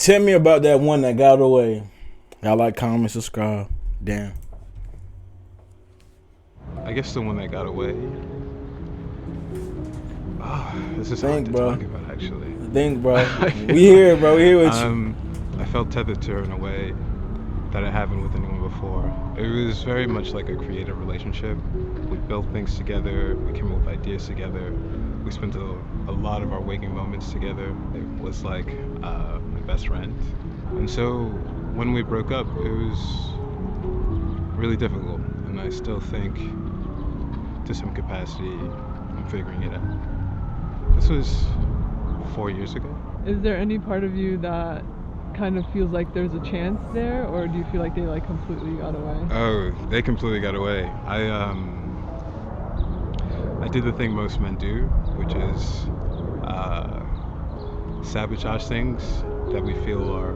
Tell me about that one that got away. Y'all like, comment, subscribe. Damn. I guess the one that got away. This is hard Think, to bro. talk about, actually. Think, bro. We here, bro. We here with you. I felt tethered to her in a way that I haven't with anyone before. It was very much like a creative relationship. We built things together. We came up with ideas together. We spent a lot of our waking moments together. It was like my best friend. And so when we broke up, it was really difficult. And I still think, to some capacity, I'm figuring it out. This was 4 years ago. Is there any part of you that kind of feels like there's a chance there, or do you feel like they like completely got away? Oh, they completely got away. I did the thing most men do, which is sabotage things that we feel are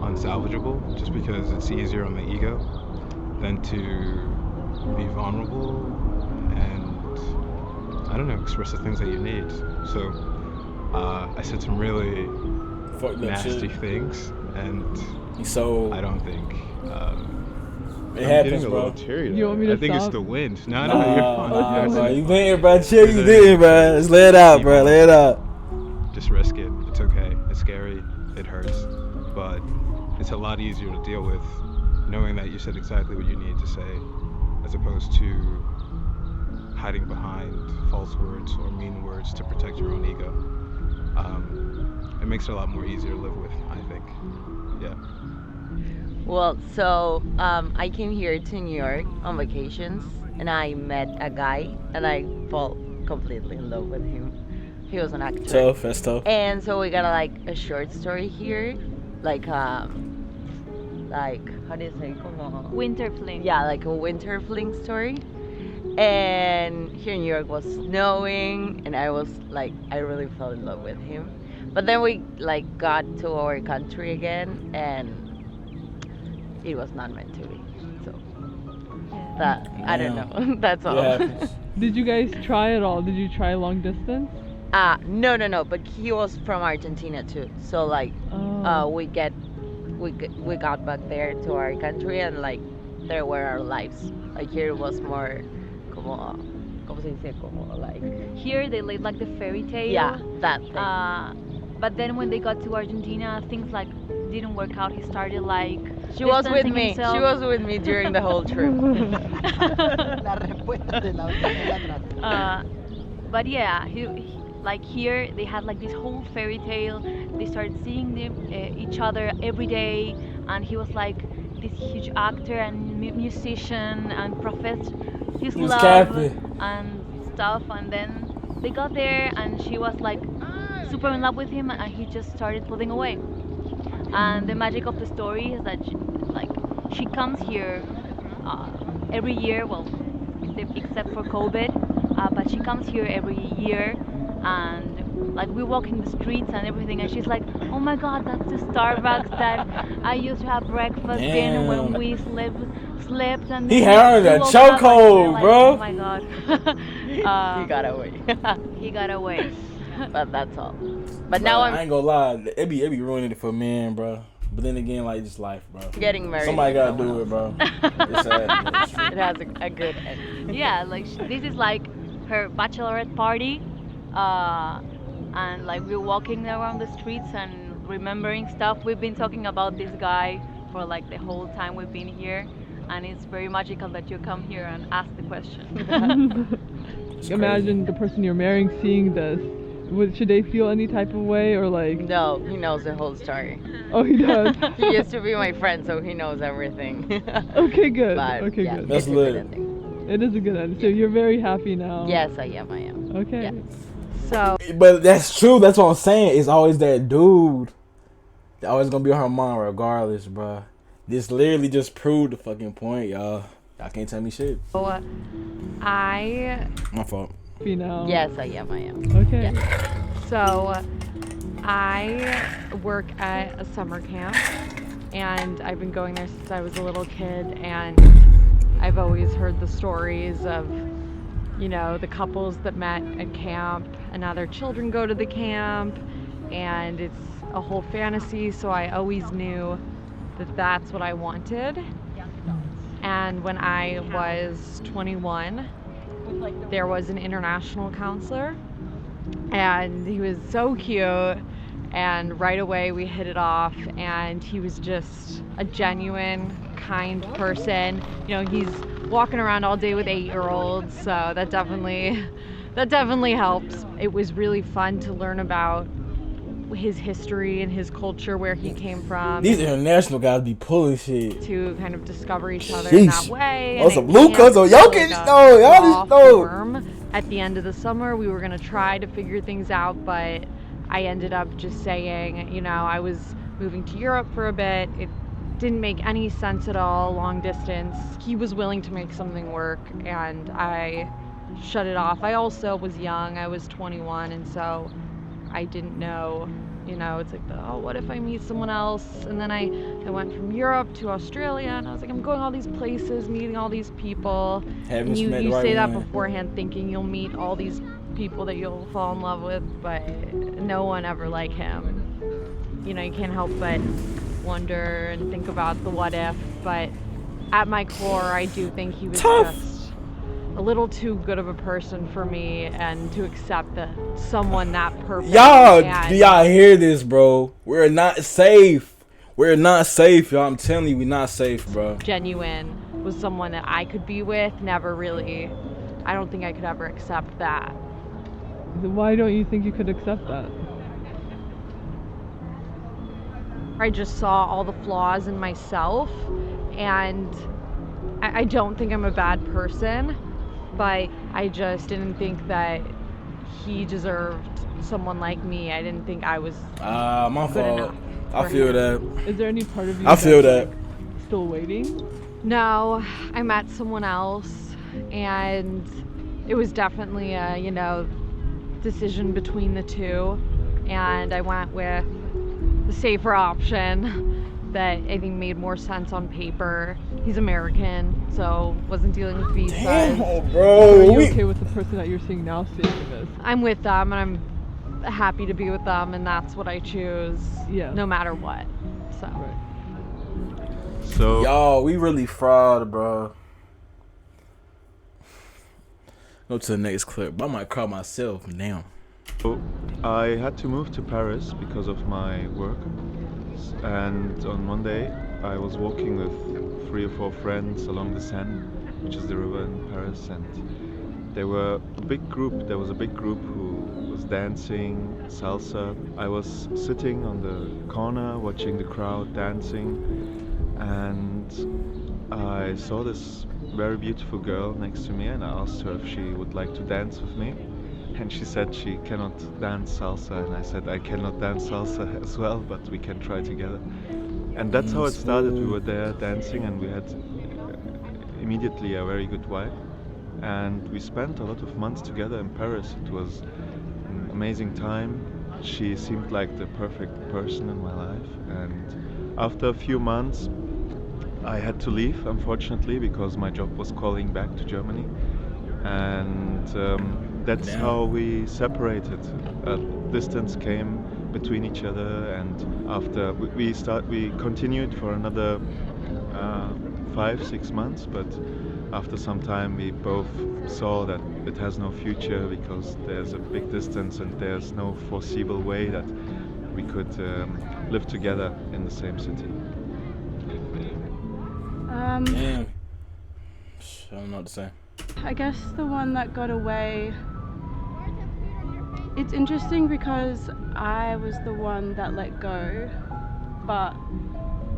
unsalvageable, just because it's easier on the ego than to be vulnerable and, I don't know, express the things that you need. So I said some really nasty things, and so I don't think it I'm happens, getting a bro. little teary. You want me to I think it's stop? the wind. No, you're fine. Bro, you went, bro. Chill, you did, bro. Just let it out, bro. Let it out. Just risk it. It's okay. It's scary. It hurts, but it's a lot easier to deal with knowing that you said exactly what you need to say, as opposed to hiding behind false words or mean words to protect your own ego. It makes it a lot more easier to live with, I think. Yeah. Well, so I came here to New York on vacations, and I met a guy, and I fell completely in love with him. He was an actor. Tough, that's tough. And so we got a short story here, like how do you say, como Winter fling. yeah, like a winter fling story. And here in New York was snowing, and I really fell in love with him. But then we got to our country again, and it was not meant to be. So that I don't know. That's all. Yeah. Did you guys try at all? Did you try long distance? No. But he was from Argentina too. So we got back there to our country, and there were our lives. Like here it was more como se dice, como like Here they lived like the fairy tale. yeah, that thing. But then when they got to Argentina, things didn't work out. He started She was with distancing me. himself. She was with me during the whole trip. La respuesta de la atrás. But yeah, he here they had this whole fairy tale. They started seeing each other every day, and he was this huge actor and musician and professed his He was love capping. and stuff. And then they got there, and she was super in love with him, and he just started pulling away. And the magic of the story is that she comes here every year, well, except for COVID, but she comes here every year, and we walk in the streets and everything, and she's like, oh my god, that's the Starbucks that I used to have breakfast in when we slept, and He then had we a woke up and chokehold, we're bro. oh my god. He got away. He got away. But that's all. But now I I'm ain't gonna lie, it be ruining it for men, bro. But then again, just life, bro. getting married. Somebody to gotta someone do it, else. bro. It's sad. But it's true. It has a good end. Yeah, this is her bachelorette party, and we're walking around the streets and remembering stuff. We've been talking about this guy for the whole time we've been here, and it's very magical that you come here and ask the question. It's Imagine the person you're marrying seeing this. Should they feel any type of way, or No, he knows the whole story. Oh, he does. He used to be my friend, so he knows everything. Okay, good. But, Okay, yeah, good. That's it's a good lit. ending. It is a good end. So you're very happy now. Yes, I am. Okay. Yeah. So But that's true. That's what I'm saying. It's always that dude. That always gonna be on her mind regardless, bro. This literally just proved the fucking point, y'all. Y'all can't tell me shit. I My fault. Happy now. yes, I am. Okay. Yeah. so I work at a summer camp, and I've been going there since I was a little kid, and I've always heard the stories of, the couples that met at camp, and now their children go to the camp, and it's a whole fantasy, so I always knew that that's what I wanted. And when I was 21, there was an international counselor, and he was so cute, and right away we hit it off, and he was just a genuine, kind person. You know, he's walking around all day with 8-year-olds, so that definitely helps. It was really fun to learn about his history and his culture, where he came from. These international guys be pulling shit. To kind of discover each other in that way. Oh, And some it came Lucas or to Jokic? like a No, y'all raw just know. form. At the end of the summer, we were gonna try to figure things out, but I ended up just saying, you know, I was moving to Europe for a bit. It didn't make any sense at all, long distance. He was willing to make something work, and I shut it off. I also was young. I was 21, and so I didn't know, you know, it's like, oh, what if I meet someone else? And then I went from Europe to Australia, and I was like, I'm going all these places, meeting all these people. And you say that beforehand, thinking you'll meet all these people that you'll fall in love with, but no one ever like him. You know, you can't help but wonder and think about the what if, but at my core, I do think he was just a little too good of a person for me, and to accept that someone that perfect. Y'all, do y'all hear this, bro? We're not safe. We're not safe, y'all. I'm telling you, we're not safe, bro. Genuine was someone that I could be with. Never really. I don't think I could ever accept that. Why don't you think you could accept that? I just saw all the flaws in myself, and I don't think I'm a bad person, but I just didn't think that he deserved someone like me. I didn't think I was my good fault. enough. I feel that. Is there any part of you I feel that. still waiting? No, I met someone else, and it was definitely a, you know, decision between the two, and I went with the safer option that I think made more sense on paper. He's American, so wasn't dealing with visas. Damn, bro. Are you okay with the person that you're seeing now staying with? I'm with them, and I'm happy to be with them, and that's what I choose. Yeah. No matter what. So. Right. So Y'all, we really fraud, bro. Go to the next clip. I might cry myself. Damn. I had to move to Paris because of my work, and on Monday I was walking with 3 or 4 friends along the Seine, which is the river in Paris, and there was a big group who was dancing salsa. I was sitting on the corner watching the crowd dancing, and I saw this very beautiful girl next to me, and I asked her if she would like to dance with me. And she said she cannot dance salsa, and I said I cannot dance salsa as well, but we can try together. And that's how it started. We were there dancing, and we had immediately a very good vibe. And we spent a lot of months together in Paris. It was an amazing time. She seemed like the perfect person in my life. And after a few months, I had to leave, unfortunately, because my job was calling back to Germany. And that's how we separated. Distance came between each other, and after we continued for another 5-6 months, but after some time we both saw that it has no future because there's a big distance and there's no foreseeable way that we could live together in the same city. Damn. I don't know what to say. I guess the one that got away, it's interesting because I was the one that let go, but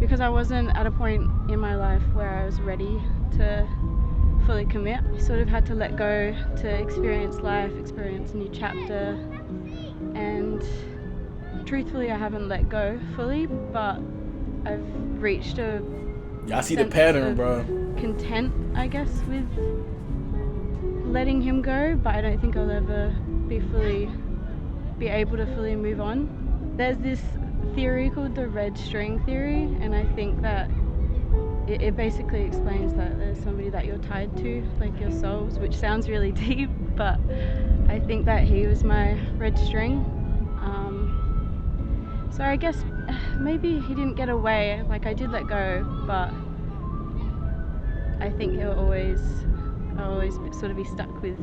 because I wasn't at a point in my life where I was ready to fully commit, I sort of had to let go to experience life, experience a new chapter, and truthfully I haven't let go fully, but I've reached a Y'all see the pattern, bro. Content, I guess, with letting him go, but I don't think I'll ever be able to fully move on. There's this theory called the red string theory, and I think that it basically explains that there's somebody that you're tied to, like your souls, which sounds really deep, but I think that he was my red string. So I guess maybe he didn't get away. Like, I did let go, but I think I'll always sort of be stuck with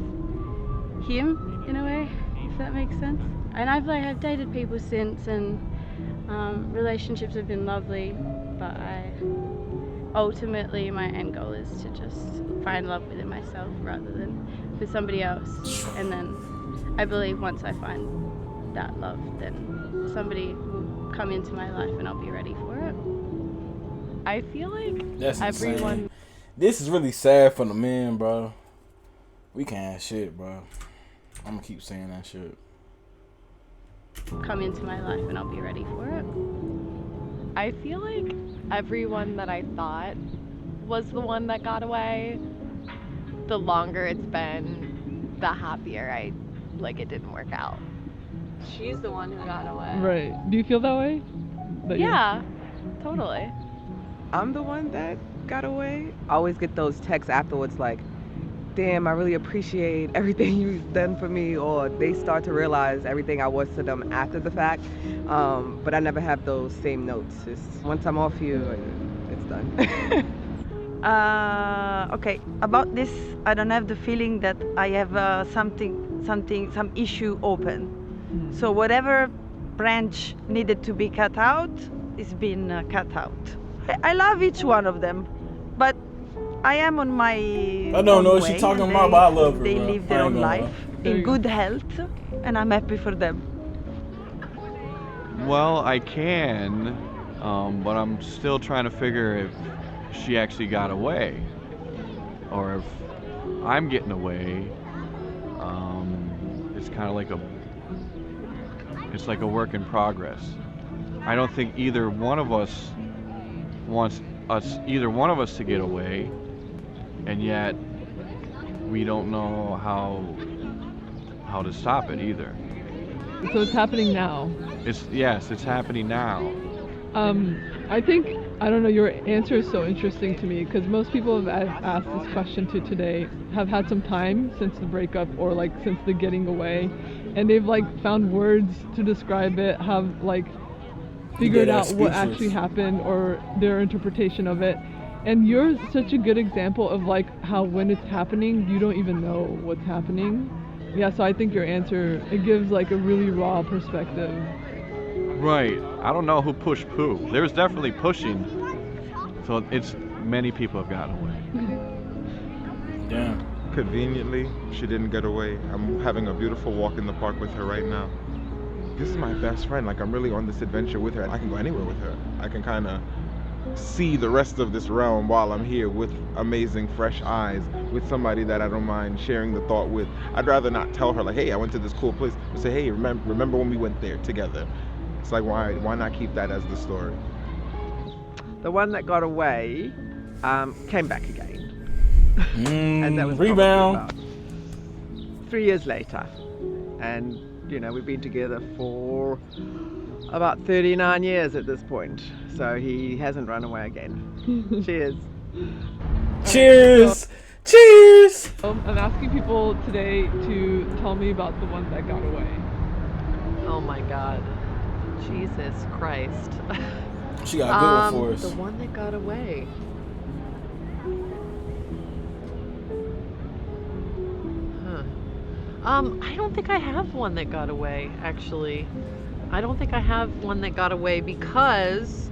him in a way, if that makes sense. And I've dated people since, and relationships have been lovely, but ultimately my end goal is to just find love within myself rather than with somebody else. And then I believe once I find that love, then somebody will come into my life and I'll be ready for it. I feel like That's everyone. insane. This is really sad for the men, bro. We can't have shit, bro. I'm gonna keep saying that shit. Come into my life and I'll be ready for it. I feel like everyone that I thought was the one that got away, the longer it's been, the happier it didn't work out. She's the one who got away. Right. Do you feel that way? Yeah, totally. I'm the one that got away. I always get those texts afterwards like, damn, I really appreciate everything you've done for me, or they start to realize everything I was to them after the fact. But I never have those same notes. Just once I'm off you, it's done. Okay, about this, I don't have the feeling that I have some issue open. So whatever branch needed to be cut out is been cut out. I love each one of them, but I am on my I don't know what way, she's talking and about, but I love her, They bro. live their I ain't own gonna life There you in go. good health, and I'm happy for them. Well, I can, but I'm still trying to figure if she actually got away, or if I'm getting away. It's kind of like it's like a work in progress. I don't think either one of us wants either one of us to get away, and yet we don't know how to stop it either. So it's happening now. It's happening now. I think, I don't know, your answer is so interesting to me because most people I've asked this question to today have had some time since the breakup or like since the getting away, and they've like found words to describe it, have like figured Yeah, out that's what speechless. actually happened or their interpretation of it. And you're such a good example of like how when it's happening, you don't even know what's happening. Yeah, so I think your answer, it gives like a really raw perspective. Right. I don't know who pushed who. There's definitely pushing. So it's many people have gotten away. Damn. Conveniently, she didn't get away. I'm having a beautiful walk in the park with her right now. This is my best friend. Like, I'm really on this adventure with her. I can go anywhere with her. I can kind of see the rest of this realm while I'm here with amazing fresh eyes, with somebody that I don't mind sharing the thought with. I'd rather not tell her like, hey, I went to this cool place, but say, hey, remember when we went there together? It's like, why not keep that as the story? The one that got away came back again. And that was probably Rebound. about 3 years later. And, you know, we've been together for about 39 years at this point. So he hasn't run away again. Cheers. Cheers. Cheers. I'm asking people today to tell me about the one that got away. Oh my God. Jesus Christ. She got a good one for us. The one that got away. I don't think I have one that got away, actually. I don't think I have one that got away because,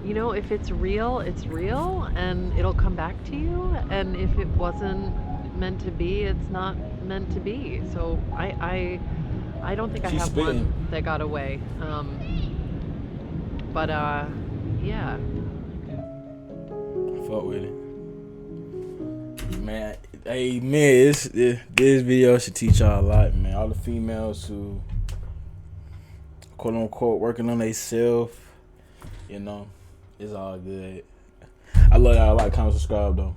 you know, if it's real, and it'll come back to you. And if it wasn't meant to be, it's not meant to be. So I don't think I She's have spitting. one that got away. But yeah. Fuck with it. Man, hey man, this video should teach y'all a lot, man. All the females who quote unquote working on themselves, you know, it's all good. I love y'all. Like, comment, subscribe though.